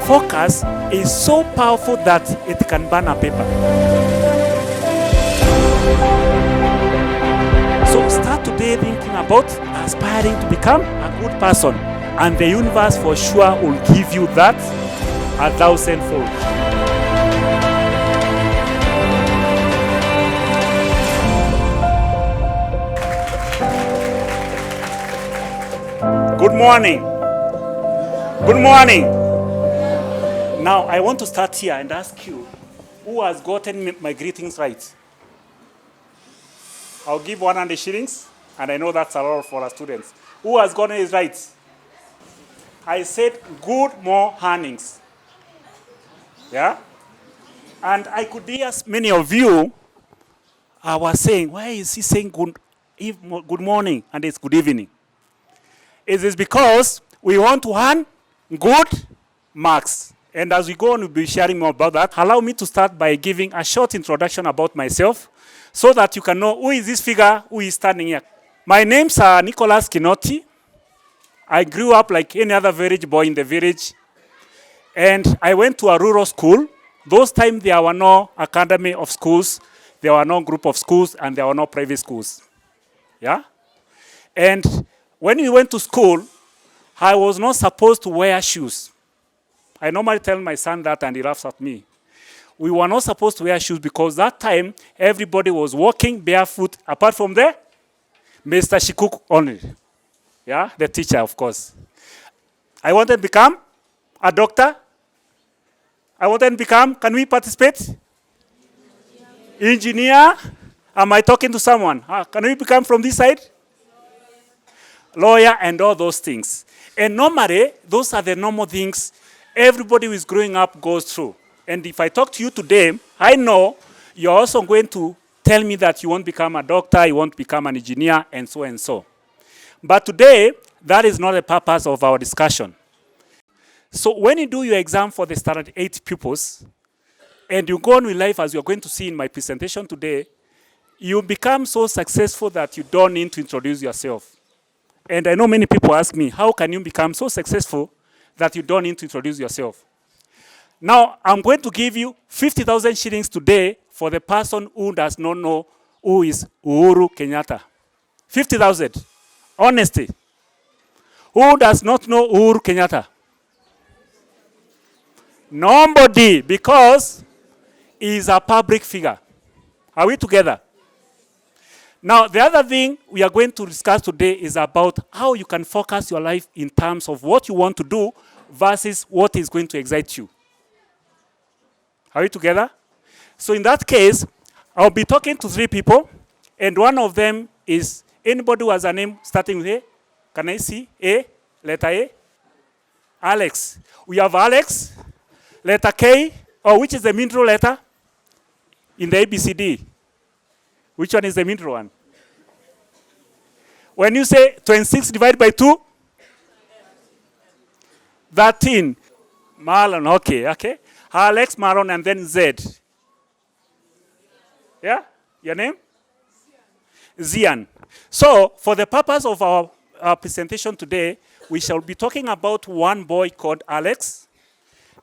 focus is so powerful that it can burn a paper. So start today thinking about aspiring to become a good person, and the universe for sure will give you that 1,000-fold. Good morning. Good morning. Now, I want to start here and ask you, who has gotten my greetings right? I'll give 100 shillings, and I know that's a lot for our students. Who has gotten it right? I said good mornings. Yeah? And I could hear many of you were saying, why is he saying good morning and it's good evening? It is because we want to earn good marks. And as we go on, we'll be sharing more about that. Allow me to start by giving a short introduction about myself so that you can know who is this figure who is standing here. My name's Nicholas Keynote. I grew up like any other village boy in the village. And I went to a rural school. Those times there were no academy of schools, there were no group of schools, and there were no private schools. Yeah? And when we went to school, I was not supposed to wear shoes. I normally tell my son that and he laughs at me. We were not supposed to wear shoes because that time everybody was walking barefoot apart from the Mr. Shikuk only. Yeah, the teacher, of course. I wanted to become a doctor. I wanted to become, can we participate? Engineer. Am I talking to someone? Can we become from this side? Lawyer and all those things. And normally, those are the normal things everybody who is growing up goes through. And if I talk to you today, I know you're also going to tell me that you won't become a doctor, you won't become an engineer, and so and so. But today, that is not the purpose of our discussion. So when you do your exam for the standard 8 pupils, and you go on with life as you're going to see in my presentation today, you become so successful that you don't need to introduce yourself. And I know many people ask me, how can you become so successful that you don't need to introduce yourself? Now, I'm going to give you 50,000 shillings today for the person who does not know who is Uhuru Kenyatta. 50,000. Honesty. Who does not know Uhuru Kenyatta? Nobody, because he is a public figure. Are we together? Now, the other thing we are going to discuss today is about how you can focus your life in terms of what you want to do versus what is going to excite you. Are we together? So in that case, I'll be talking to 3 people, and one of them is anybody who has a name starting with A? Can I see? A? Letter A? Alex. We have Alex. Letter K. Oh, which is the middle letter? In the ABCD. Which one is the middle one? When you say 26 divided by 2? 13. Marlon, okay. Alex, Marlon, and then Z. Yeah? Your name? Zian. So, for the purpose of our presentation today, we shall be talking about one boy called Alex.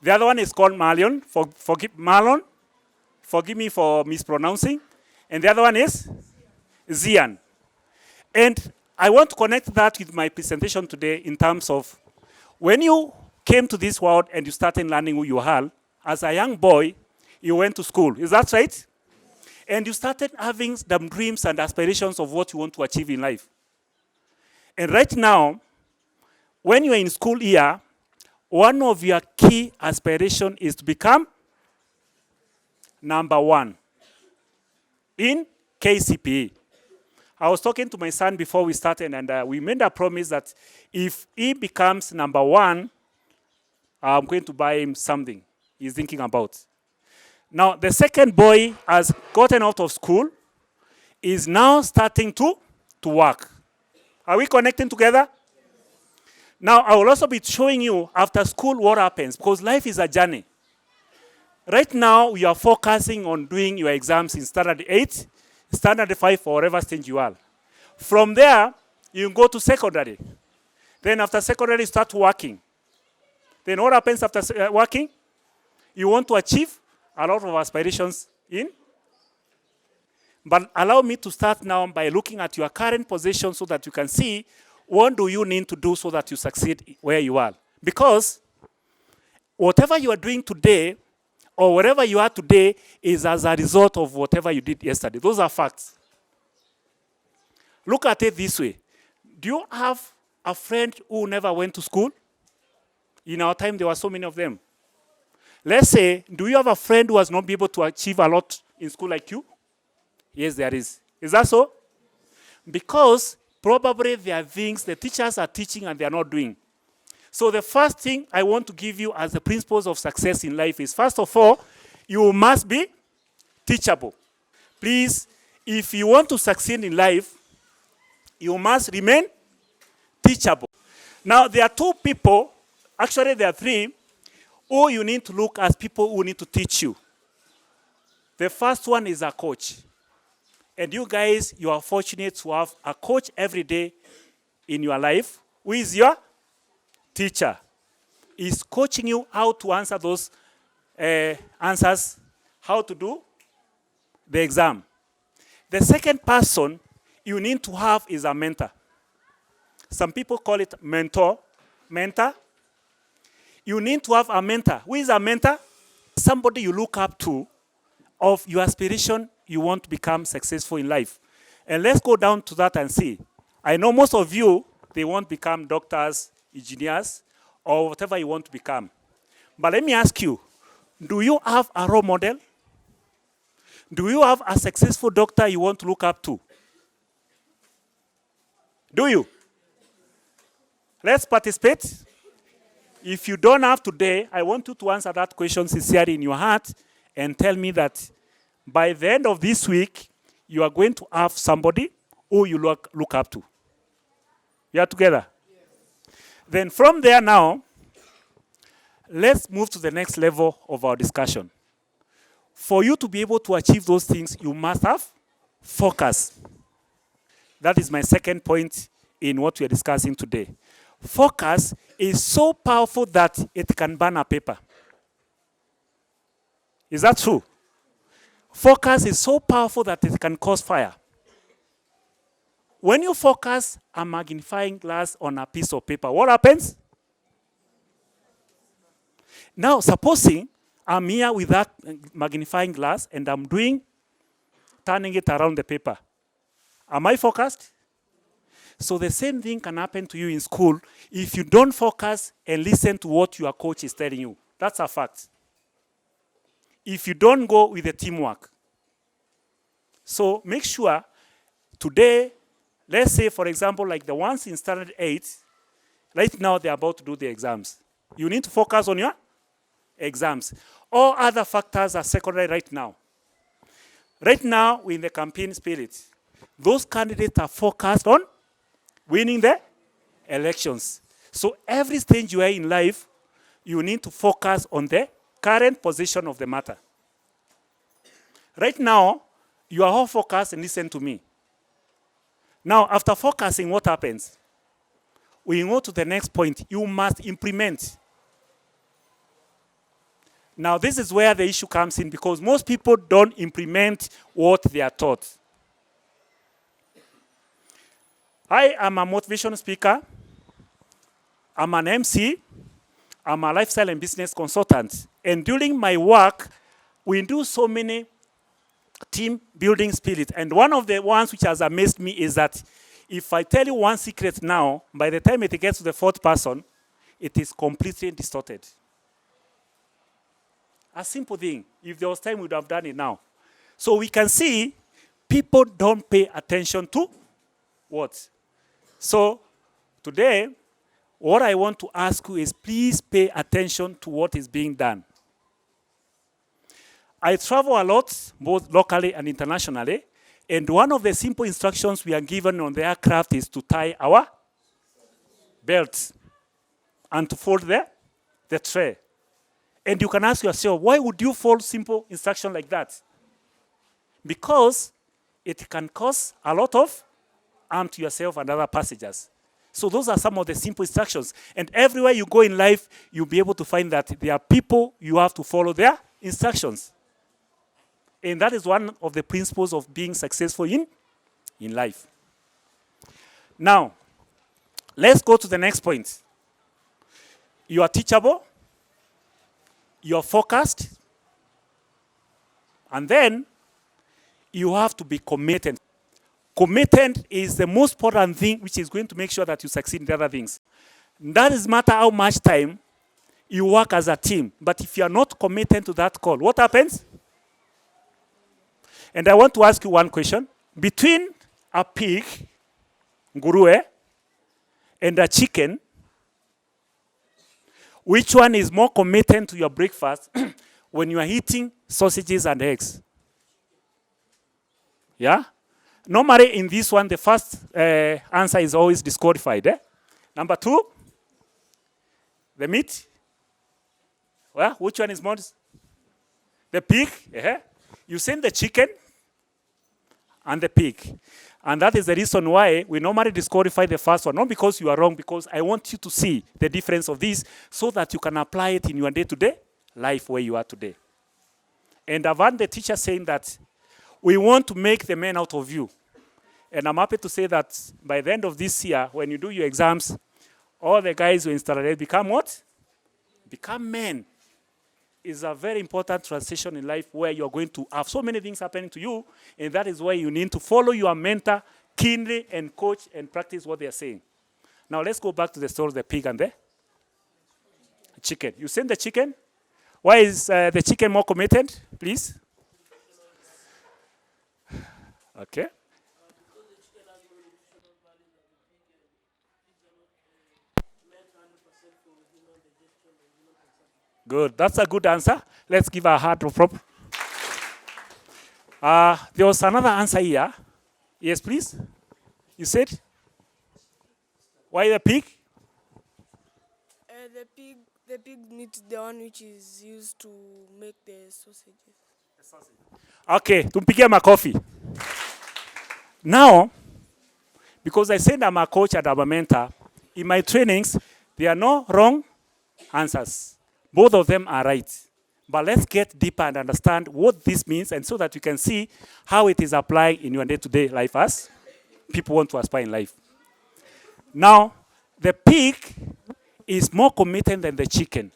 The other one is called Marlon. Marlon. Forgive me for mispronouncing. And the other one is Zian. And I want to connect that with my presentation today in terms of when you came to this world and you started learning who you are, as a young boy, you went to school. Is that right? And you started having some dreams and aspirations of what you want to achieve in life. And right now, when you are in school here, one of your key aspirations is to become number 1. In KCPE. I was talking to my son before we started, and we made a promise that if he becomes number 1, I'm going to buy him something he's thinking about. Now, the second boy has gotten out of school, is now starting to work. Are we connecting together? Now, I will also be showing you after school what happens, because life is a journey. Right now, we are focusing on doing your exams in standard 8, standard 5, or whatever stage you are. From there, you go to secondary. Then after secondary, you start working. Then what happens after working? You want to achieve a lot of aspirations in. But allow me to start now by looking at your current position so that you can see what do you need to do so that you succeed where you are. Because whatever you are doing today or wherever you are today is as a result of whatever you did yesterday. Those are facts. Look at it this way. Do you have a friend who never went to school? In our time, there were so many of them. Let's say, do you have a friend who has not been able to achieve a lot in school like you? Yes, there is. Is that so? Because probably there are things the teachers are teaching and they are not doing. So the first thing I want to give you as the principles of success in life is, first of all, you must be teachable. Please, if you want to succeed in life, you must remain teachable. Now, there are two people, actually there are three, who you need to look as people who need to teach you. The first one is a coach. And you guys, you are fortunate to have a coach every day in your life who is your teacher. He's coaching you how to answer those answers, how to do the exam. The second person you need to have is a mentor. Some people call it mentor. You need to have a mentor. Who is a mentor? Somebody you look up to of your aspiration you want to become successful in life. And let's go down to that and see. I know most of you, they want to become doctors, engineers, or whatever you want to become. But let me ask you, do you have a role model? Do you have a successful doctor you want to look up to? Do you? Let's participate. If you don't have today, I want you to answer that question sincerely in your heart and tell me that by the end of this week, you are going to have somebody who you look up to. You are together? Yes. Then from there now, let's move to the next level of our discussion. For you to be able to achieve those things, you must have focus. That is my second point in what we are discussing today. Focus is so powerful that it can burn a paper. Is that true? Focus is so powerful that it can cause fire. When you focus a magnifying glass on a piece of paper, what happens? Now, supposing I'm here with that magnifying glass and I'm turning it around the paper. Am I focused? So the same thing can happen to you in school if you don't focus and listen to what your coach is telling you. That's a fact. If you don't go with the teamwork. So make sure today, let's say, for example, like the ones in standard 8, right now they're about to do the exams. You need to focus on your exams. All other factors are secondary right now. Right now, we're in the campaign spirit. Those candidates are focused on winning the elections. So every stage you are in life, you need to focus on the current position of the matter. Right now, you are all focused and listen to me. Now, after focusing, what happens? We go to the next point. You must implement. Now, this is where the issue comes in because most people don't implement what they are taught. I am a motivational speaker. I'm an MC. I'm a lifestyle and business consultant. And during my work, we do so many team building spirit. And one of the ones which has amazed me is that if I tell you one secret now, by the time it gets to the fourth person, it is completely distorted. A simple thing. If there was time, we would have done it now. So we can see people don't pay attention to what? So today, what I want to ask you is please pay attention to what is being done. I travel a lot, both locally and internationally, and one of the simple instructions we are given on the aircraft is to tie our belts and to fold the tray. And you can ask yourself, why would you follow simple instruction like that? Because it can cause a lot of harm to yourself and other passengers. So those are some of the simple instructions. And everywhere you go in life, you'll be able to find that there are people you have to follow their instructions. And that is one of the principles of being successful in life. Now, let's go to the next point. You are teachable, you are focused, and then you have to be committed. Committed is the most important thing which is going to make sure that you succeed in the other things. That doesn't matter how much time you work as a team, but if you are not committed to that call, what happens? And I want to ask you one question. Between a pig, nguruwe, and a chicken, which one is more committed to your breakfast when you are eating sausages and eggs? Yeah? Normally in this one, the first answer is always disqualified. Number 2, the meat. Well, which one is more? The pig. You send the chicken and the pig. And that is the reason why we normally disqualify the first one. Not because you are wrong, because I want you to see the difference of this so that you can apply it in your day-to-day life where you are today. And I've heard the teacher saying that we want to make the men out of you. And I'm happy to say that by the end of this year, when you do your exams, all the guys who installed become what? Become men. Is a very important transition in life where you're going to have so many things happening to you, and that is why you need to follow your mentor keenly and coach and practice what they are saying. Now let's go back to the story of the pig and the chicken. You send the chicken. Why is the chicken more committed, please? Okay. Good. That's a good answer. Let's give a hard prop. There was another answer here. Yes, please. You said? Why the pig? The pig needs the one which is used to make the sausages. Okay, tumpigie makofi. Now, because I said I'm a coach and I'm a mentor, in my trainings, there are no wrong answers. Both of them are right. But let's get deeper and understand what this means, and so that you can see how it is applied in your day-to-day life as people want to aspire in life. Now, the pig is more committed than the chicken.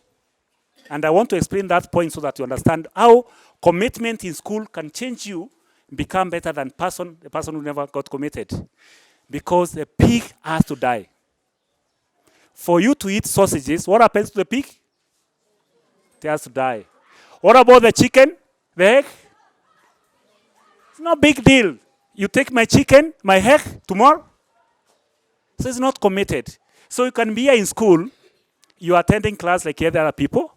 And I want to explain that point so that you understand how commitment in school can change you, become better than the person who never got committed. Because the pig has to die. For you to eat sausages, what happens to the pig? It has to die. What about the chicken? The egg? It's no big deal. You take my chicken, my egg, tomorrow. So it's not committed. So you can be here in school, you are attending class like other people,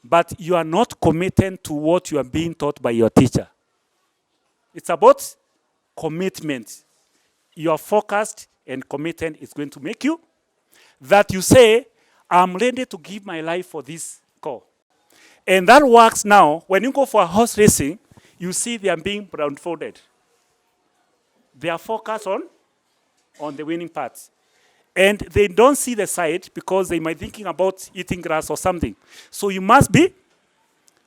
but you are not committed to what you are being taught by your teacher. It's about commitment. You are focused and committed is going to make you that you say, I'm ready to give my life for this call. And that works now. When you go for a horse racing, you see they are being blindfolded. They are focused on the winning part. And they don't see the side because they might be thinking about eating grass or something. So you must be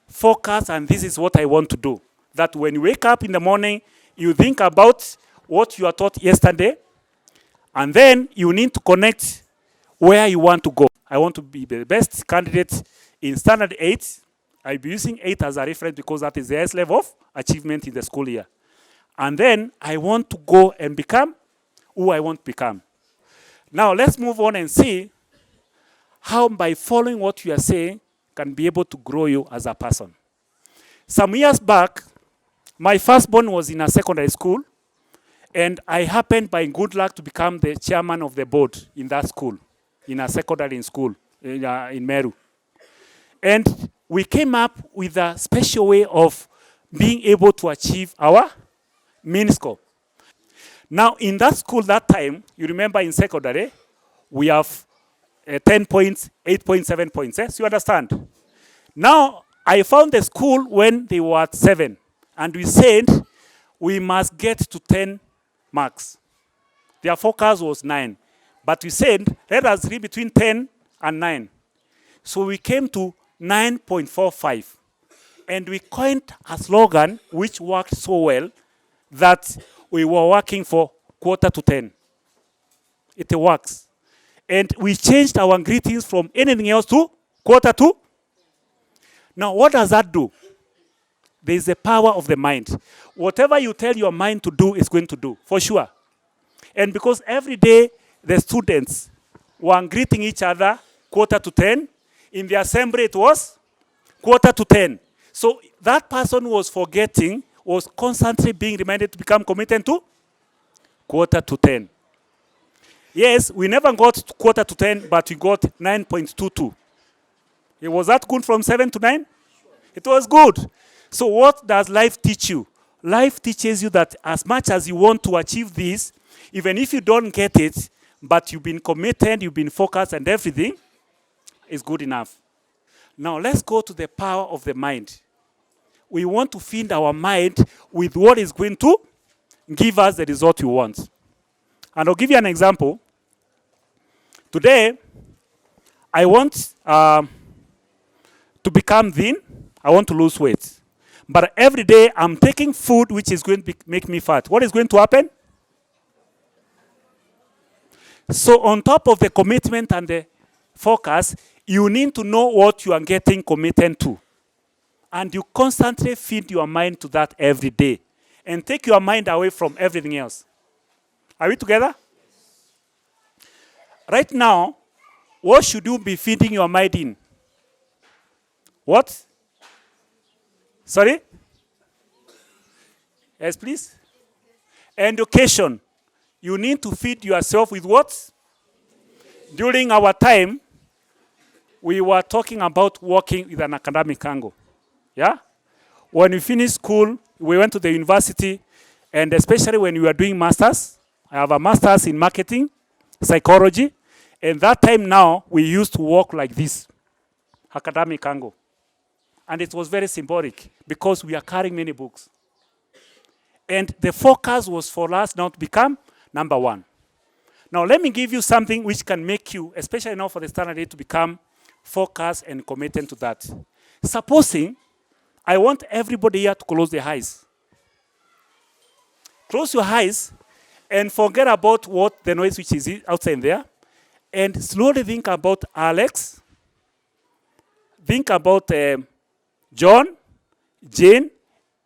focused, and this is what I want to do. That when you wake up in the morning, you think about what you are taught yesterday, and then you need to connect where you want to go. I want to be the best candidate in standard 8. I'll be using 8 as a reference because that is the highest level of achievement in the school year. And then I want to go and become who I want to become. Now let's move on and see how by following what you are saying can be able to grow you as a person. Some years back, my firstborn was in a secondary school, and I happened by good luck to become the chairman of the board in that school, in a secondary school in Meru. And we came up with a special way of being able to achieve our main score. Now, in that school that time, you remember in secondary, we have 10 points, 8.7 points. So you understand? Now, I found the school when they were at 7. And we said, we must get to 10 marks. Their focus was 9. But we said, let us read between 10 and 9. So we came to 9.45. And we coined a slogan which worked so well that we were working for quarter to 10. It works. And we changed our greetings from anything else to quarter to. Now, what does that do? There is the power of the mind. Whatever you tell your mind to do is going to do, for sure. And because every day the students were greeting each other quarter to 10, in the assembly it was quarter to 10. So that person was forgetting, was constantly being reminded to become committed to quarter to 10. Yes, we never got to quarter to 10, but we got 9.22. Was that good from 7 to 9? It was good. So what does life teach you? Life teaches you that as much as you want to achieve this, even if you don't get it, but you've been committed, you've been focused and everything, is good enough. Now let's go to the power of the mind. We want to feed our mind with what is going to give us the result we want. And I'll give you an example. Today, I want to become thin. I want to lose weight. But every day, I'm taking food which is going to make me fat. What is going to happen? So on top of the commitment and the focus, you need to know what you are getting committed to. And you constantly feed your mind to that every day. And take your mind away from everything else. Are we together? Right now, what should you be feeding your mind in? What? Sorry? Yes, please. Education. You need to feed yourself with what? During our time, we were talking about working with an academic angle. Yeah? When we finished school, we went to the university, and especially when we were doing masters, I have a master's in marketing, psychology, and that time now, we used to work like this, academic angle. And it was very symbolic, because we are carrying many books. And the focus was for us now to become number one. Now, let me give you something which can make you, especially now for the standard 8, to become focused and committed to that. Supposing I want everybody here to close their eyes. Close your eyes and forget about what the noise which is outside there. And slowly think about Alex. Think about John, Jane.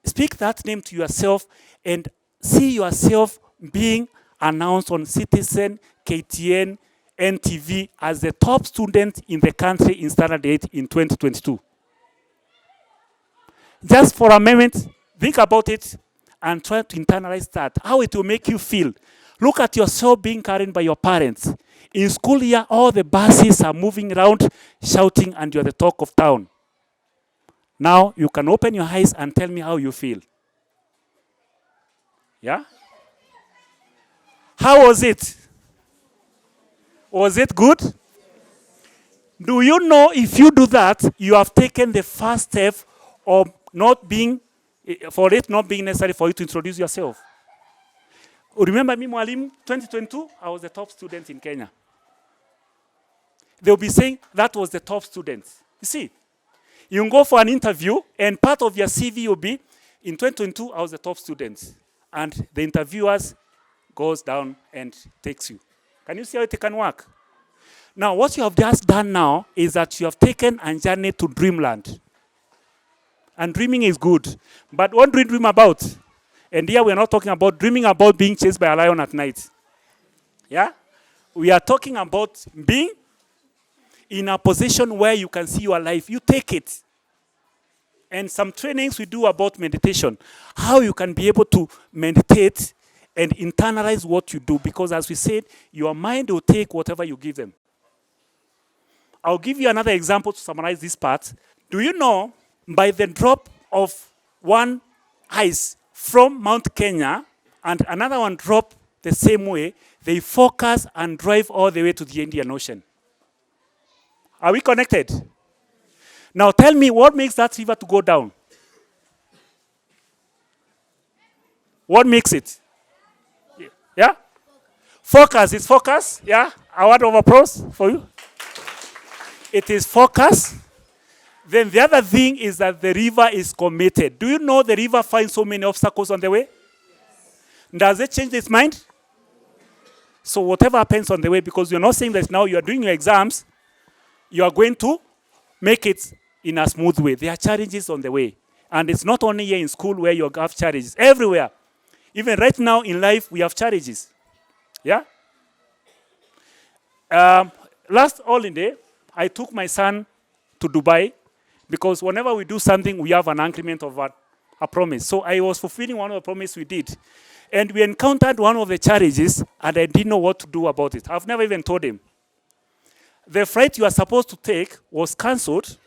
Speak that name to yourself and see yourself being announced on Citizen, KTN, NTV as the top student in the country in Standard 8 in 2022. Just for a moment, think about it and try to internalize that, how it will make you feel. Look at yourself being carried by your parents. In school here, all the buses are moving around, shouting, and you're the talk of town. Now, you can open your eyes and tell me how you feel. Yeah? How was it? Was it good? Do you know if you do that, you have taken the first step of not being, for it not being necessary for you to introduce yourself? Remember me, Mwalimu, 2022, I was the top student in Kenya. They'll be saying that was the top student. You see, you can go for an interview and part of your CV will be, in 2022, I was the top student. And the interviewers goes down and takes you. Can you see how it can work? Now, what you have just done now is that you have taken a journey to dreamland. And dreaming is good. But what do we dream about? And here we are not talking about dreaming about being chased by a lion at night. Yeah? We are talking about being in a position where you can see your life. You take it. And some trainings we do about meditation. How you can be able to meditate and internalize what you do. Because as we said, your mind will take whatever you give them. I'll give you another example to summarize this part. Do you know, by the drop of one ice from Mount Kenya and another one drop the same way, they focus and drive all the way to the Indian Ocean? Are we connected? Now tell me, what makes that river to go down? What makes it? Yeah? Focus, it's focus, yeah? A word of applause for you. It is focus. Then the other thing is that the river is committed. Do you know the river finds so many obstacles on the way? Does it change its mind? So whatever happens on the way, because you're not saying that now you are doing your exams, you are going to make it in a smooth way. There are challenges on the way. And it's not only here in school where you have challenges. Everywhere. Even right now in life, we have challenges. Yeah? Last holiday, I took my son to Dubai because whenever we do something, we have an increment of a promise. So I was fulfilling one of the promises we did. And we encountered one of the challenges, and I didn't know what to do about it. I've never even told him. The flight you were supposed to take was cancelled,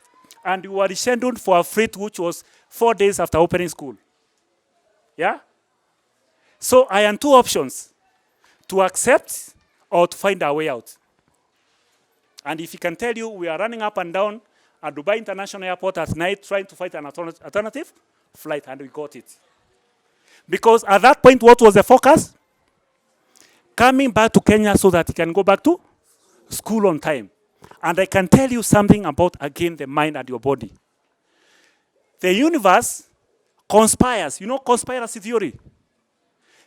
and you were rescheduled for a flight which was 4 days after opening school. Yeah? So I had two options, to accept or to find our way out. And if he can tell you, we are running up and down at Dubai International Airport at night trying to find an alternative flight, and we got it. Because at that point, what was the focus? Coming back to Kenya so that he can go back to school on time. And I can tell you something about, again, the mind and your body. The universe conspires. You know conspiracy theory?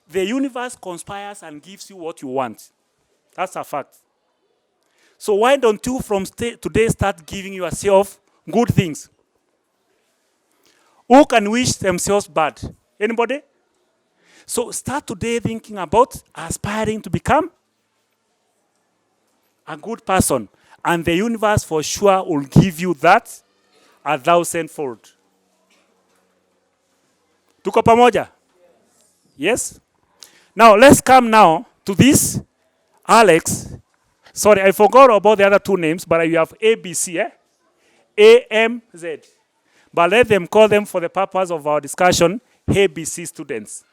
The universe conspires and gives you what you want. That's a fact. So why don't you from today start giving yourself good things? Who can wish themselves bad? Anybody? So start today thinking about aspiring to become a good person. And the universe for sure will give you that 1,000-fold. Tuko pamoja? Yes? Now let's come now to this Alex. Sorry, I forgot about the other two names, but you have ABC, eh? AMZ. But let them call them, for the purpose of our discussion, ABC students.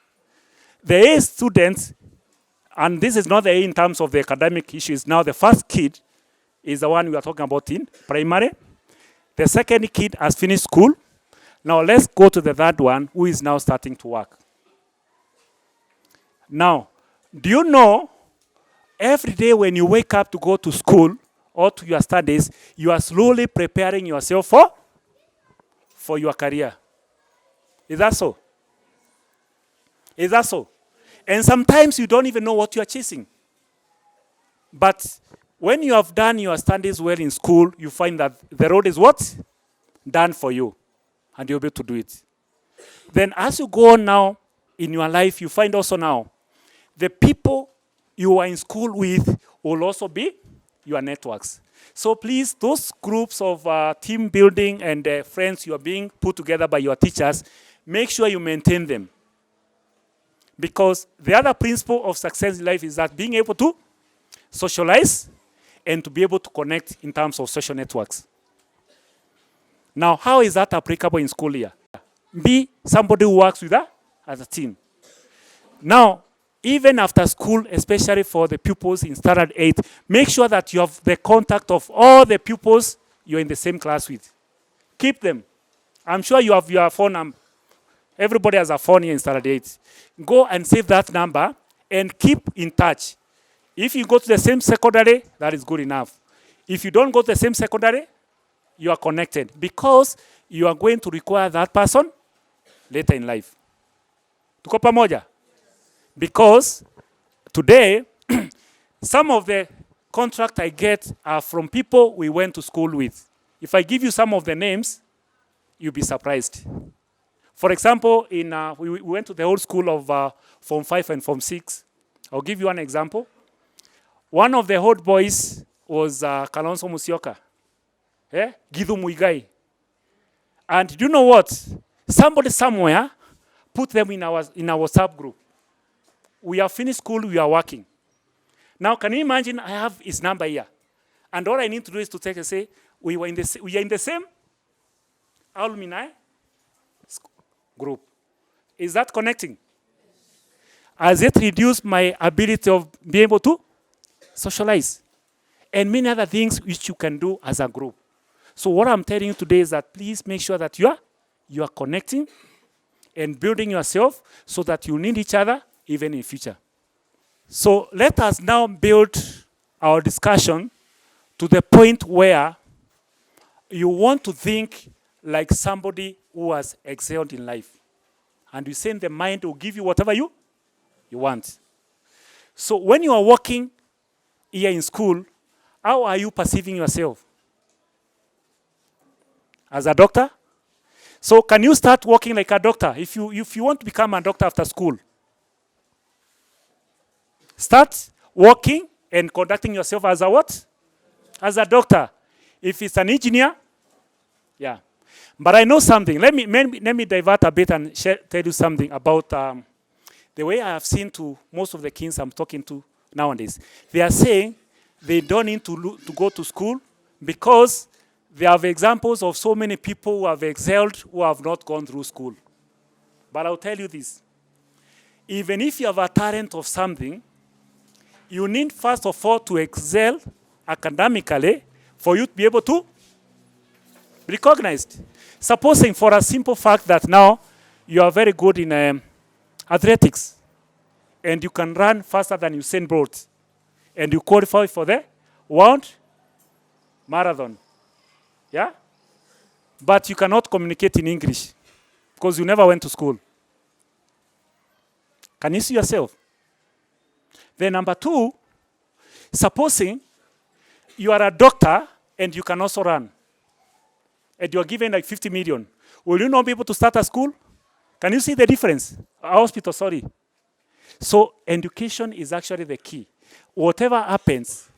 The A students, and this is not the A in terms of the academic issues. Now the first kid is the one we are talking about in primary. The second kid has finished school. Now let's go to the third one, who is now starting to work. Now, do you know, every day when you wake up to go to school or to your studies, you are slowly preparing yourself for your career. Is that so? Is that so? And sometimes you don't even know what you are chasing. But when you have done your studies well in school, you find that the road is what? Done for you. And you'll be able to do it. Then as you go on now in your life, you find also now, the people you are in school with will also be your networks. So please, those groups of team building and friends you are being put together by your teachers, make sure you maintain them. Because the other principle of success in life is that being able to socialize and to be able to connect in terms of social networks. Now, how is that applicable in school here? Be somebody who works with that as a team. Now, even after school, especially for the pupils in Standard 8, make sure that you have the contact of all the pupils you're in the same class with. Keep them. I'm sure you have your phone number. Everybody has a phone here in Standard 8. Go and save that number and keep in touch. If you go to the same secondary, that is good enough. If you don't go to the same secondary, you are connected because you are going to require that person later in life. Tuko pamoja? Because today, some of the contract I get are from people we went to school with. If I give you some of the names, you'll be surprised. For example, we went to the old school of Form 5 and Form 6. I'll give you one example. One of the old boys was Kalonzo Musyoka. Githu Muigai. And do you know what? Somebody somewhere put them in our WhatsApp group. We have finished school, we are working. Now, can you imagine I have his number here? And all I need to do is to take and say, we are in the same alumni group. Is that connecting? Has it reduced my ability of being able to socialize? And many other things which you can do as a group. So what I'm telling you today is that please make sure that you are connecting and building yourself so that you need each other even in future. So let us now build our discussion to the point where you want to think like somebody who has excelled in life. And you send the mind will give you whatever you want. So when you are working here in school, how are you perceiving yourself? As a doctor? So can you start working like a doctor if you want to become a doctor after school? Start working and conducting yourself as a what? As a doctor. If it's an engineer, yeah. But I know something. Let me divert a bit and tell you something about the way I have seen to most of the kids I'm talking to nowadays. They are saying they don't need to go to school because they have examples of so many people who have excelled who have not gone through school. But I'll tell you this. Even if you have a talent of something, you need first of all to excel academically for you to be able to be recognized. Supposing for a simple fact that now you are very good in athletics and you can run faster than Usain Bolt and you qualify for the world marathon. Yeah? But you cannot communicate in English because you never went to school. Can you see yourself? Then number two, supposing you are a doctor and you can also run and you are given like 50 million, will you not be able to start a school? Can you see the difference? A hospital, sorry. So education is actually the key. Whatever happens,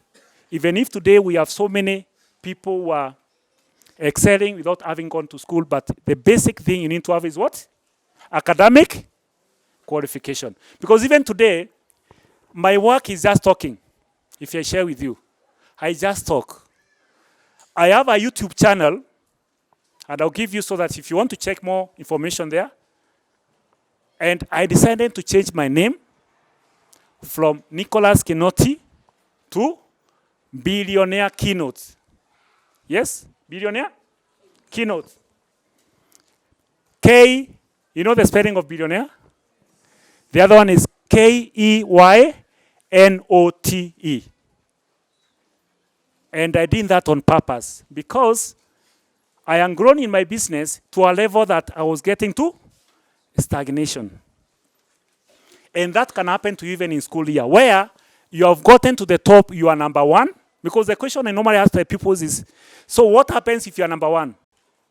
even if today we have so many people who are excelling without having gone to school, but the basic thing you need to have is what? Academic qualification. Because even today, my work is just talking. If I share with you, I just talk. I have a YouTube channel, and I'll give you so that if you want to check more information there. And I decided to change my name from Nicholas Keynote to Billionaire Keynote. Yes? Billionaire? Keynote. K, you know the spelling of billionaire? The other one is Keynote. And I did that on purpose because I am grown in my business to a level that I was getting to stagnation. And that can happen to you even in school year, where you have gotten to the top, you are number one. Because the question I normally ask the people is, so what happens if you are number one?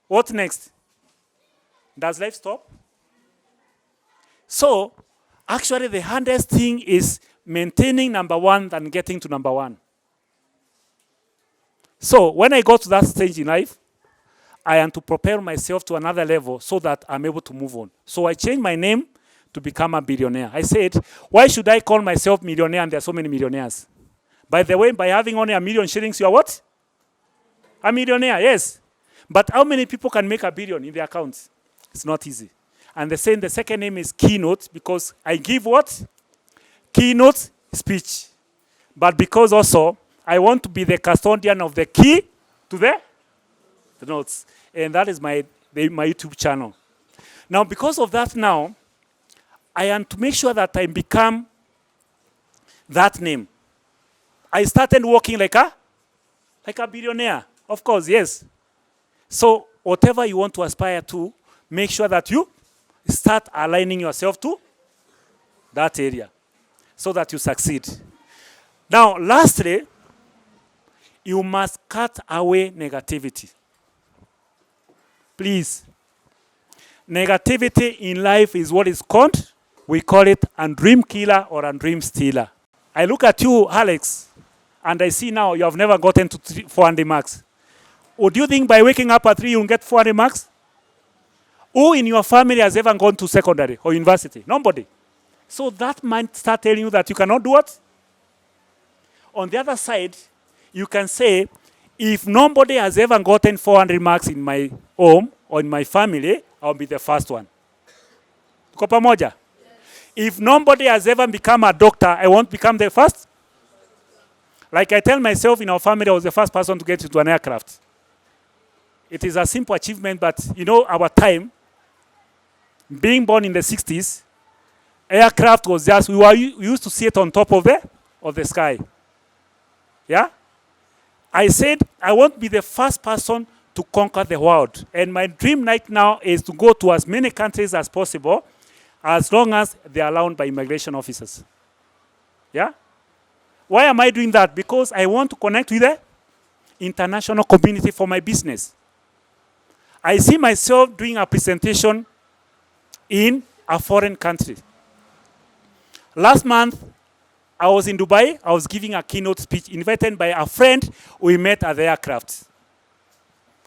What next? Does life stop? So, actually the hardest thing is maintaining number one than getting to number one. So, when I got to that stage in life, I am to prepare myself to another level so that I'm able to move on. So I changed my name to become a billionaire. I said, why should I call myself millionaire and there are so many millionaires? By the way, by having only 1 million shillings, you are what? A millionaire, yes. But how many people can make 1 billion in their accounts? It's not easy. And the second name is Keynote because I give what? Keynote speech. But because also, I want to be the custodian of the key to the notes. And that is my YouTube channel. Now, because of that now, I am to make sure that I become that name. I started working like a billionaire. Of course, yes. So whatever you want to aspire to, make sure that you start aligning yourself to that area so that you succeed. Now, lastly, you must cut away negativity. Please. Negativity in life is what is called, we call it a dream killer or a dream stealer. I look at you, Alex, and I see now you have never gotten to 400 marks. Would you think by waking up at 3 you'll get 400 marks? Who in your family has ever gone to secondary or university? Nobody. So that might start telling you that you cannot do what? On the other side, you can say, if nobody has ever gotten 400 marks in my home or in my family, I'll be the first one. Tuko pamoja? If nobody has ever become a doctor, I won't become the first. Like I tell myself in our family, I was the first person to get into an aircraft. It is a simple achievement, but you know, our time, being born in the 60s, aircraft was just, we used to sit on top of the sky. Yeah? I said I want to be the first person to conquer the world. And my dream right now is to go to as many countries as possible, as long as they're allowed by immigration officers. Yeah? Why am I doing that? Because I want to connect with the international community for my business. I see myself doing a presentation in a foreign country. Last month, I was in Dubai. I was giving a keynote speech invited by a friend we met at the aircraft.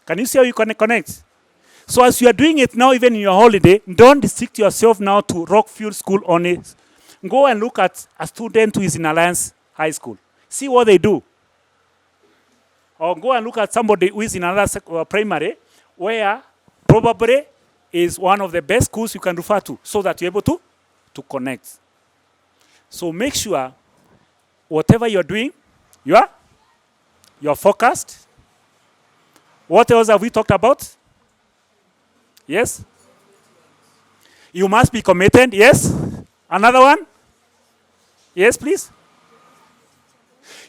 Can you see how you can connect? So as you are doing it now, even in your holiday, don't restrict yourself now to Rockfields School only. Go and look at a student who is in Alliance High School. See what they do. Or go and look at somebody who is in another primary, where probably is one of the best schools you can refer to, so that you're able to connect. So make sure whatever you're doing, you're focused. What else have we talked about? Yes? You must be committed. Yes? Another one? Yes, please?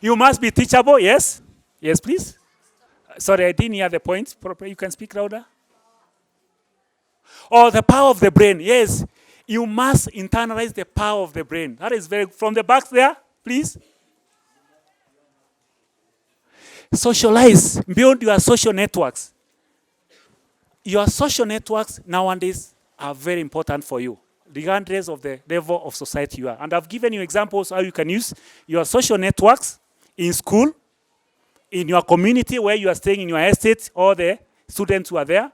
You must be teachable. Yes? Yes, please? Sorry, I didn't hear the point. You can speak louder. Oh, the power of the brain. Yes. You must internalize the power of the brain. That is very, from the back there, please. Socialize. Build your social networks. Your social networks nowadays are very important for you, regardless of the level of society you are. And I've given you examples how you can use your social networks in school, in your community where you are staying in your estate, all the students who are there.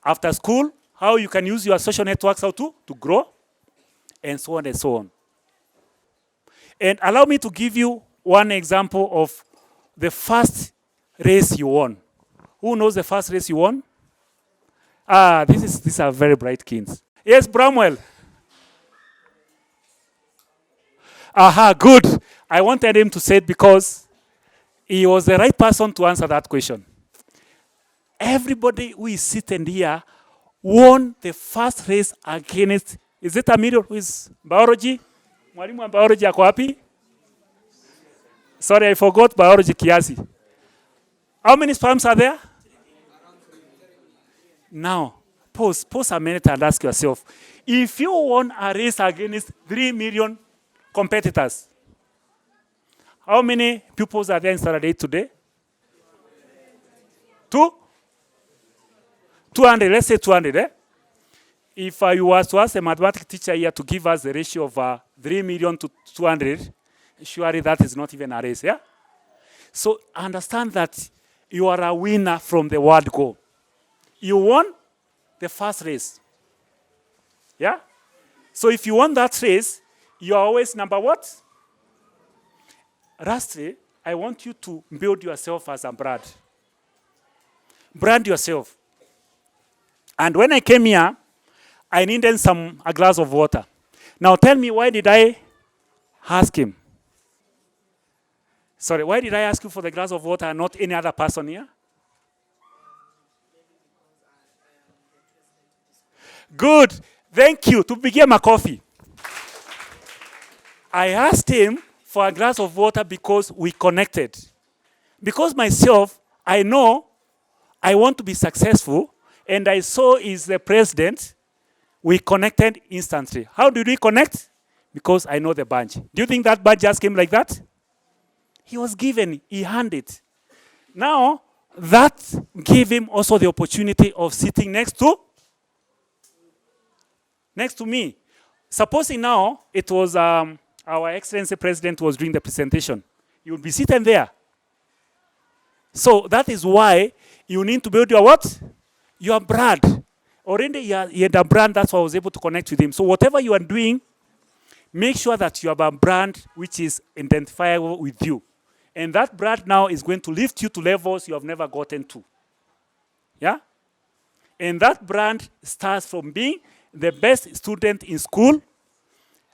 After school, how you can use your social networks how to grow, and so on and so on. And allow me to give you one example of the first race you won. Who knows the first race you won? These are very bright kids. Yes, Bramwell. Aha, good. I wanted him to say it because he was the right person to answer that question. Everybody who is sitting here won the first race against, is it Amiro who is biology? Mwalimu wa biology ako wapi? Sorry, I forgot biology kiasi. How many sperms are there? Now, pause a minute and ask yourself, if you won a race against 3 million competitors, how many pupils are there in Standard 8 today? 200, let's say 200, eh? If you were to ask a mathematics teacher here to give us the ratio of 3 million to 200, surely that is not even a race, yeah? So understand that you are a winner from the word go. You won the first race, yeah? So if you won that race, you are always number what? Lastly, I want you to build yourself as a brand. Brand yourself. And when I came here, I needed a glass of water. Now tell me, why did I ask him? Sorry, why did I ask you for the glass of water and not any other person here? Good. Thank you. To begin my coffee. I asked him for a glass of water because we connected. Because myself, I know I want to be successful, and I saw he's the president. We connected instantly. How did we connect? Because I know the badge. Do you think that badge just came like that? He was given, he handed it. Now, that gave him also the opportunity of sitting next to me. Supposing now it was our Excellency President was doing the presentation. You would be sitting there. So that is why you need to build your what? Your brand. Already you had a brand, that's why I was able to connect with him. So whatever you are doing, make sure that you have a brand which is identifiable with you. And that brand now is going to lift you to levels you have never gotten to. Yeah? And that brand starts from being the best student in school.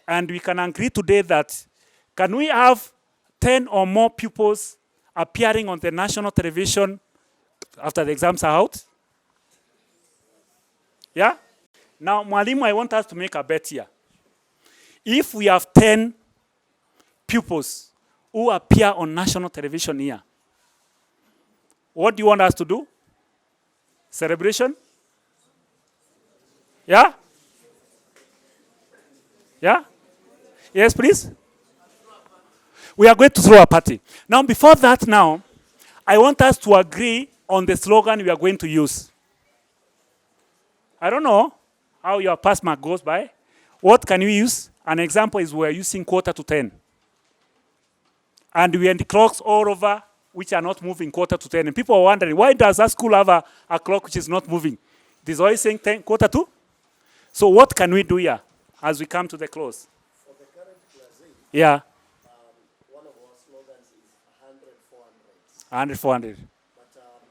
And we can agree today that, can we have 10 or more pupils appearing on the national television after the exams are out? Yeah? Now, Mwalimu, I want us to make a bet here. If we have 10 pupils who appear on national television here. What do you want us to do? Celebration? Yeah? Yeah? Yes, please? We are going to throw a party. Now, before that now, I want us to agree on the slogan we are going to use. I don't know how your past mark goes by. What can we use? An example is we're using 9:45. And we have the clocks all over which are not moving 9:45. And people are wondering, why does that school have a clock which is not moving? It is always saying 9:45. So what can we do here as we come to the close? For the current class A, Yeah, one of our slogans is 100, 400. 100, 400. But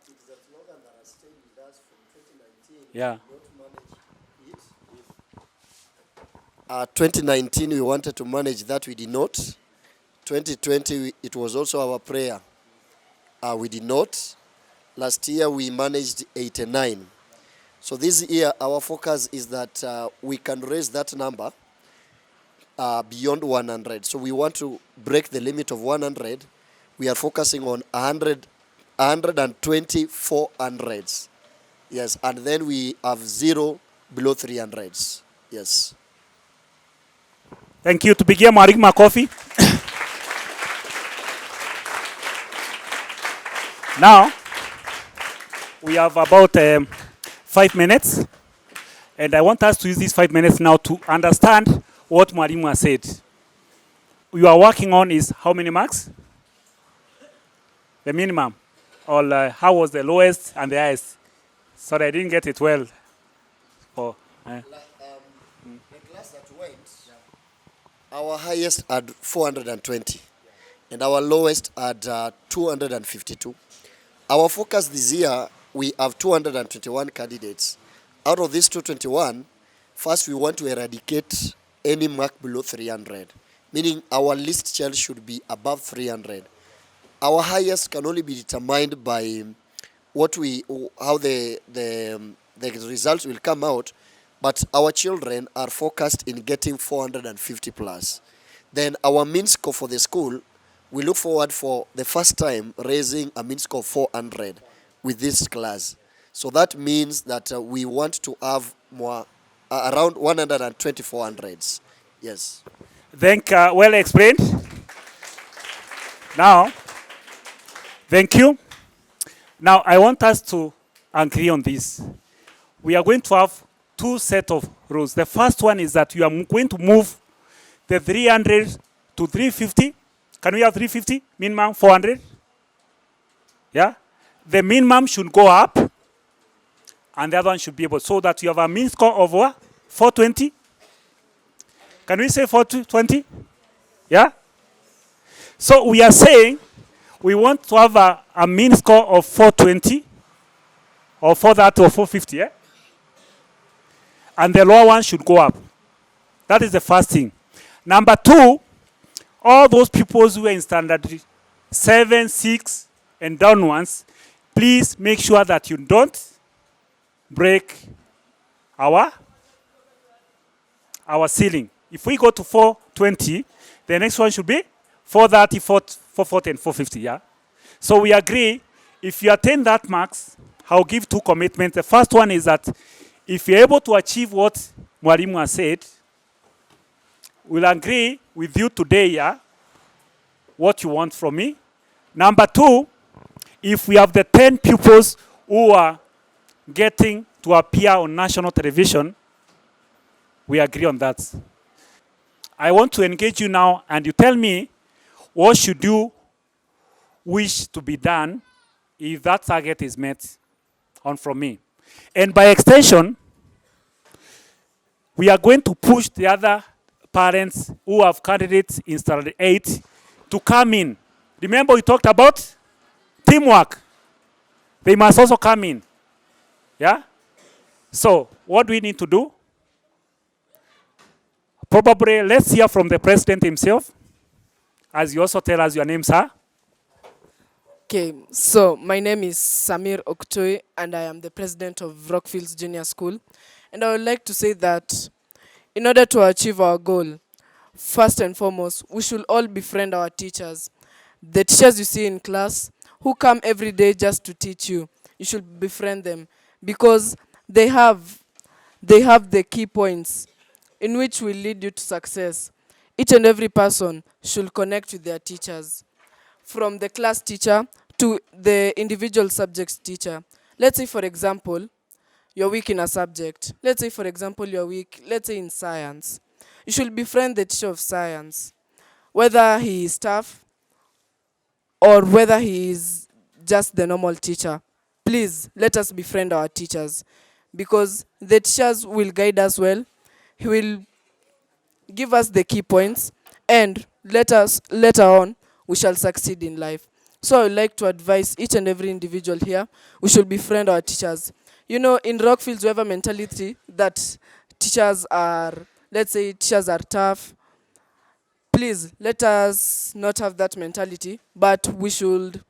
it is a slogan that has stayed with us from 2019. Yeah. We don't manage it. 2019, we wanted to manage that, we did not. 2020, it was also our prayer. We did not. Last year, we managed 89. So this year, our focus is that we can raise that number beyond 100. So we want to break the limit of 100. We are focusing on 120 400s. Yes, and then we have 0 below 300s. Yes. Thank you. Tupigie mwalimu makofi. Now, we have about 5 minutes. And I want us to use these 5 minutes now to understand what mwalimu has said. You are working on is how many marks? The minimum. Or how was the lowest and the highest? Sorry, I didn't get it well. Oh, The class that went, our highest had 420, and our lowest had 252. Our focus this year, we have 221 candidates. Out of these 221, first we want to eradicate any mark below 300, meaning our least child should be above 300. Our highest can only be determined by how the results will come out, but our children are focused in getting 450 plus. Then our mean score for the school, we look forward for the first time raising a mean score of 400 with this class. So that means that we want to have more around 120 400s. Yes. Well explained. Now, thank you. Now, I want us to agree on this. We are going to have 2 sets of rules. The first one is that you are going to move the 300 to 350. Can we have 350? Minimum 400? Yeah? The minimum should go up, and the other one should be able, so that you have a mean score of what? 420? Can we say 420? Yeah? So we are saying we want to have a mean score of 420 or 430 or 450, yeah? And the lower one should go up. That is the first thing. Number 2, all those pupils who are in standard 7, 6, and downwards, please make sure that you don't break our ceiling. If we go to 420, the next one should be 430, 440, and 450, yeah? So we agree, if you attain that marks, I'll give 2 commitments. The first one is that if you're able to achieve what mwalimu has said, we'll agree with you today, yeah, what you want from me. Number 2, if we have the 10 pupils who are getting to appear on national television, we agree on that. I want to engage you now, and you tell me what should you wish to be done if that target is met on from me. And by extension, we are going to push the other parents who have candidates in standard 8 to come in. Remember we talked about teamwork. They must also come in. Yeah? So, what do we need to do? Probably, let's hear from the president himself, as you also tell us your names are. Okay, so my name is Samir Oktoi, and I am the president of Rockfields Junior School. And I would like to say that in order to achieve our goal, first and foremost, we should all befriend our teachers. The teachers you see in class who come every day just to teach you, you should befriend them because they have the key points in which will lead you to success. Each and every person should connect with their teachers, from the class teacher to the individual subjects teacher. Let's say, for example, you're weak in a subject. Let's say, for example, you're weak, let's say in science. You should befriend the teacher of science, whether he is tough or whether he is just the normal teacher. Please let us befriend our teachers because the teachers will guide us well. He will give us the key points, and let us later on we shall succeed in life. So I would like to advise each and every individual here, we should befriend our teachers. You know, in Rockfields we have a mentality that teachers are, let's say teachers are tough. Please let us not have that mentality, but we should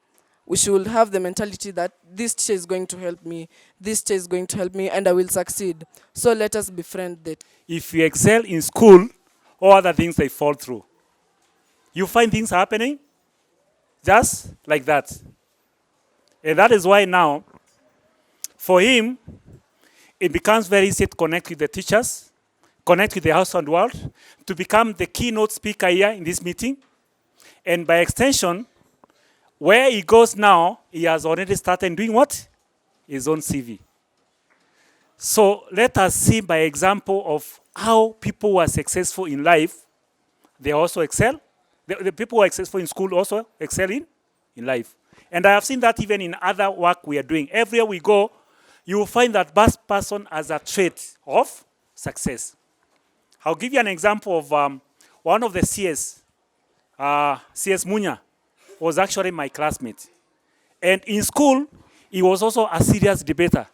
have the mentality that this teacher is going to help me, this teacher is going to help me, and I will succeed. So let us befriend that. If you excel in school, all other things they fall through. You find things happening just like that. And that is why now, for him, it becomes very easy to connect with the teachers, connect with the outside world, to become the keynote speaker here in this meeting. And by extension, where he goes now, he has already started doing what? His own CV. So let us see by example of how people who are successful in life, they also excel. The people who are successful in school also excel in life. And I have seen that even in other work we are doing. Everywhere we go, you will find that that person has a trait of success. I'll give you an example of one of the CS Munya was actually my classmate. And in school, he was also a serious debater.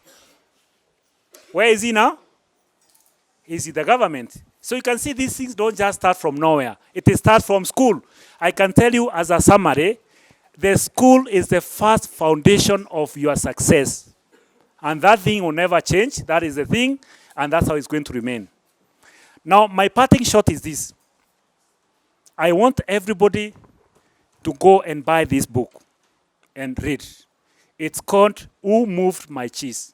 Where is he now? He's in the government. So you can see these things don't just start from nowhere. It starts from school. I can tell you as a summary, the school is the first foundation of your success. And that thing will never change. That is the thing, and that's how it's going to remain. Now, my parting shot is this. I want everybody to go and buy this book and read. It's called Who Moved My Cheese?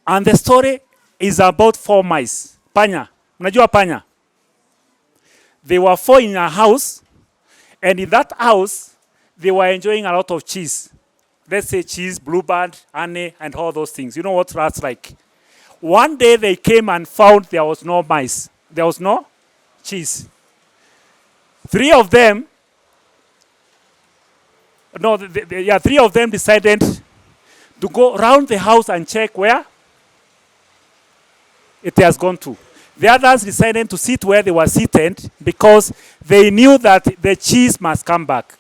And the story is about 4 mice. Panya. Unajua panya? They were 4 in a house, and in that house, they were enjoying a lot of cheese. Let's say cheese, bluebird, honey, and all those things. You know what that's like. One day they came and found there was no mice. There was no cheese. 3 of them, 3 of them decided to go around the house and check where it has gone to. The others decided to sit where they were seated because they knew that the cheese must come back.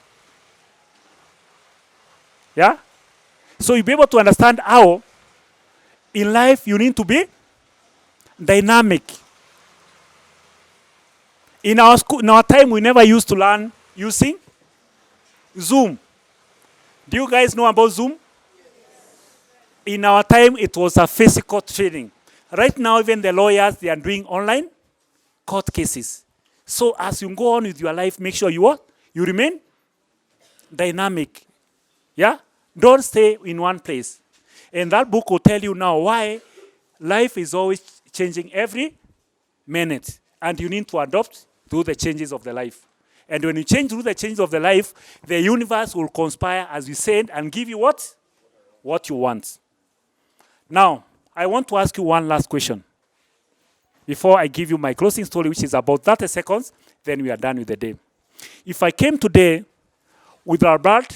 Yeah? So you'll be able to understand how in life you need to be dynamic. In our school, in our time, we never used to learn using Zoom. Do you guys know about Zoom? In our time, it was a physical training. Right now, even the lawyers, they are doing online court cases. So as you go on with your life, make sure you remain dynamic. Yeah? Don't stay in one place. And that book will tell you now why life is always changing every minute. And you need to adapt to the changes of the life. And when you change through the changes of the life, the universe will conspire, as we said, and give you what? What you want. Now, I want to ask you one last question. Before I give you my closing story, which is about 30 seconds, then we are done with the day. If I came today with a bird,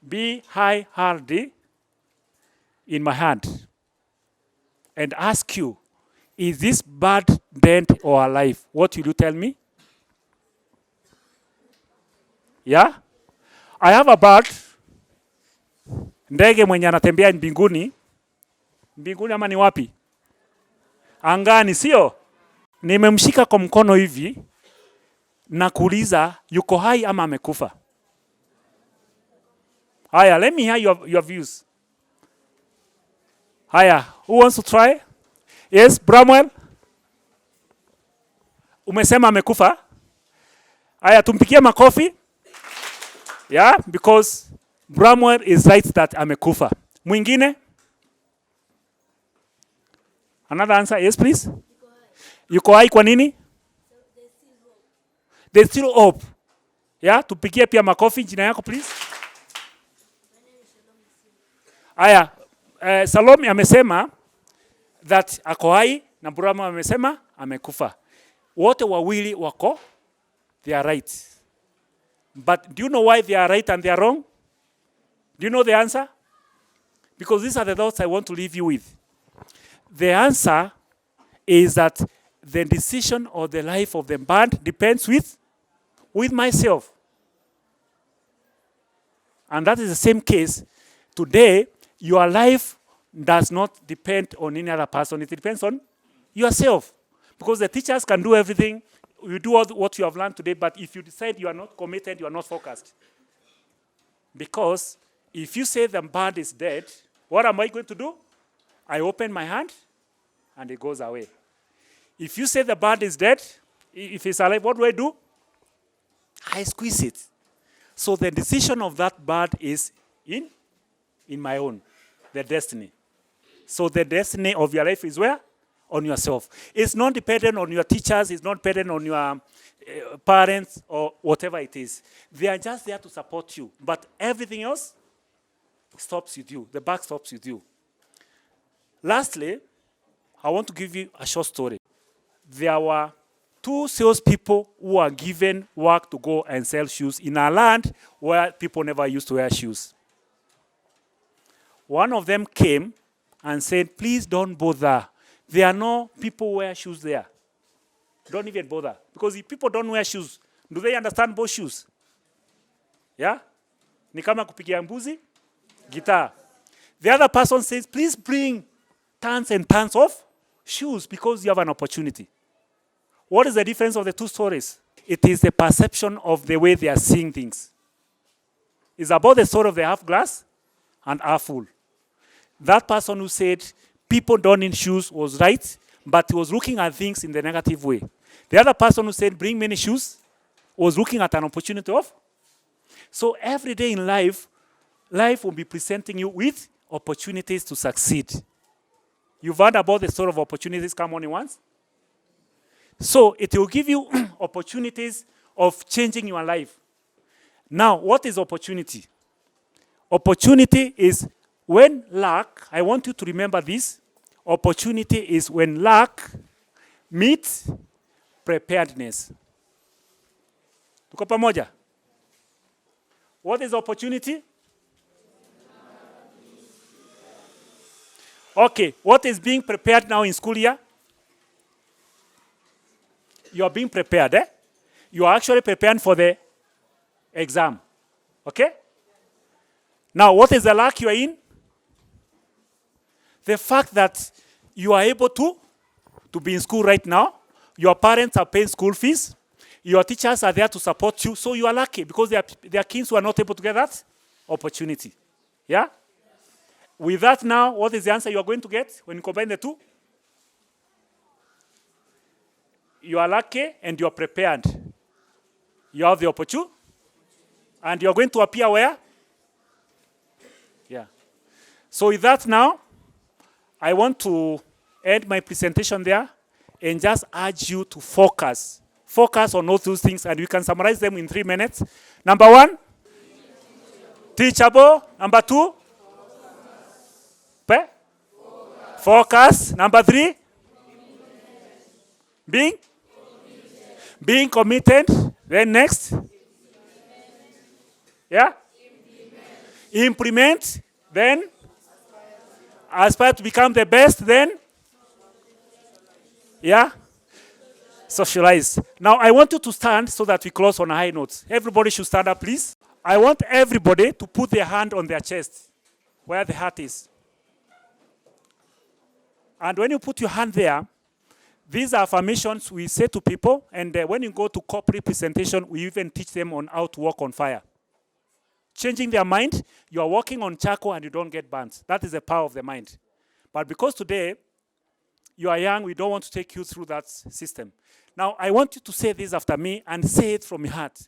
B-I-R-D, in my hand, and ask you, is this bird dead or alive? What will you tell me? Yeah? I have a bird, ndege mwenye anatembea mbinguni. Mbinguni ama ni wapi? Angani, sio? Nimemshika kwa mkono hivi na kuuliza yuko hai ama amekufa. Haya, let me hear your views. Haya, who wants to try? Yes, Bramwell? Umesema amekufa? Haya, tumpikie makofi. Yeah, because Bramwell is right that amekufa. Mwingine? Another answer, yes please. Yuko hai kwa nini? There's still hope. Yeah, tupigie pia makofi. Jina yako please. Aya, Salome amesema that ako hai na Bramwell amesema amekufa. Wote wawili wako, they are right. But do you know why they are right and they are wrong? Do you know the answer? Because these are the thoughts I want to leave you with. The answer is that the decision or the life of the band depends with myself. And that is the same case. Today, your life does not depend on any other person. It depends on yourself. Because the teachers can do everything. You do all what you have learned today, but if you decide you are not committed, you are not focused. Because if you say the bird is dead, what am I going to do? I open my hand and it goes away. If you say the bird is dead, if it's alive, what do? I squeeze it. So the decision of that bird is in my own, the destiny. So the destiny of your life is where? On yourself. It's not dependent on your teachers, it's not dependent on your parents or whatever it is. They are just there to support you. But everything else stops with you. The back stops with you. Lastly, I want to give you a short story. There were two salespeople who were given work to go and sell shoes in a land where people never used to wear shoes. One of them came and said, please don't bother. There are no people who wear shoes there. Don't even bother. Because if people don't wear shoes, do they understand both shoes? Yeah? Ni kama kupigia mbuzi, guitar. The other person says, please bring tons and tons of shoes because you have an opportunity. What is the difference of the two stories? It is the perception of the way they are seeing things. It's about the story of the half glass and half full. That person who said, people don't need shoes was right, but he was looking at things in the negative way. The other person who said, bring many shoes, was looking at an opportunity of. So every day in life will be presenting you with opportunities to succeed. You've heard about the story of opportunities come only once? So it will give you opportunities of changing your life. Now, what is opportunity? Opportunity is when luck, I want you to remember this, opportunity is when luck meets preparedness. Tuko pamoja? What is opportunity? Okay, what is being prepared now in school year? You are being prepared, eh? You are actually preparing for the exam. Okay? Now, what is the luck you are in? The fact that you are able to be in school right now, your parents are paying school fees, your teachers are there to support you, so you are lucky because there are kids who are not able to get that opportunity. Yeah? With that now, what is the answer you are going to get when you combine the two? You are lucky and you are prepared. You have the opportunity. And you are going to appear where? Yeah. So with that now, I want to end my presentation there and just urge you to focus. Focus on all those things and we can summarize them in 3 minutes. Number 1, teachable. Number 2, focus. Number 3, being committed. Then next, yeah, implement. Then aspire to become the best. Then, yeah, socialize. Now I want you to stand so that we close on a high note. Everybody should stand up, please. I want everybody to put their hand on their chest, where the heart is. And when you put your hand there, these are affirmations we say to people, and when you go to corporate presentation, we even teach them on how to walk on fire. Changing their mind, you are walking on charcoal and you don't get burnt. That is the power of the mind. But because today you are young, we don't want to take you through that system. Now, I want you to say this after me and say it from your heart.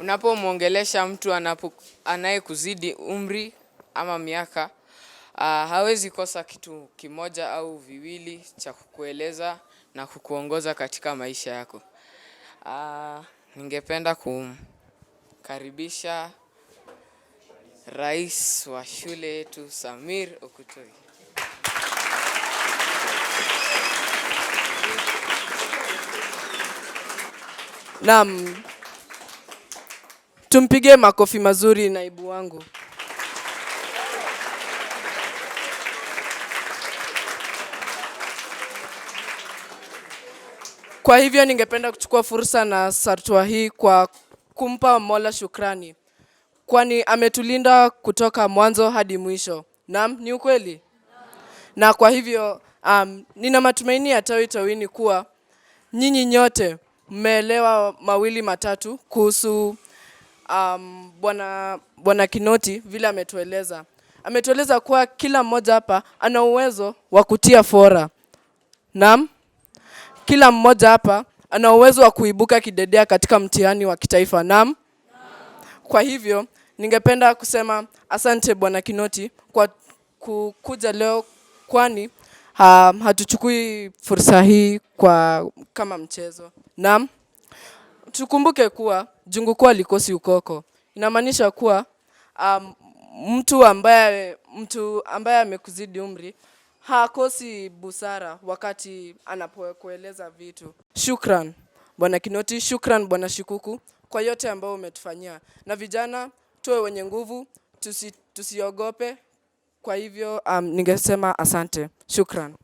Unapomwongelesha mtu anayekuzidi umri ama miaka, hawezi kosa kitu kimoja au viwili cha kukueleza na kukuongoza katika maisha yako. Ningependa kumkaribisha rais wa shule yetu Samir Okutoi. Naam, tumpige makofi mazuri naibu wangu. Kwa hivyo ningependa kuchukua fursa na satwa hii kwa kumpa Mola shukrani, kwani ametulinda kutoka mwanzo hadi mwisho. Naam, ni ukweli? Na kwa hivyo nina matumaini ya tawini kuwa nyinyi nyote mmeelewa mawili matatu kuhusu bwana Keynote vile ametueleza. Ametueleza kuwa kila mmoja hapa ana uwezo wa kutia fora. Naam? Kila mmoja hapa ana uwezo wa kuibuka kidedea katika mtihani wa kitaifa. Naam? Kwa hivyo ningependa kusema asante bwana Keynote kwa kukuja leo, kwani hatuchukui fursa hii kama mchezo. Naam? Tukumbuke kuwa jungu kwa likosi ukoko. Inamaanisha kuwa mtu ambaye amekuzidi umri hakosi busara wakati anapokueleza vitu. Shukran bwana Keynote, shukran bwana Shikuku kwa yote ambayo umetufanyia. Na vijana tuwe wenye nguvu, tusiogope. Kwa hivyo ningesema asante. Shukran.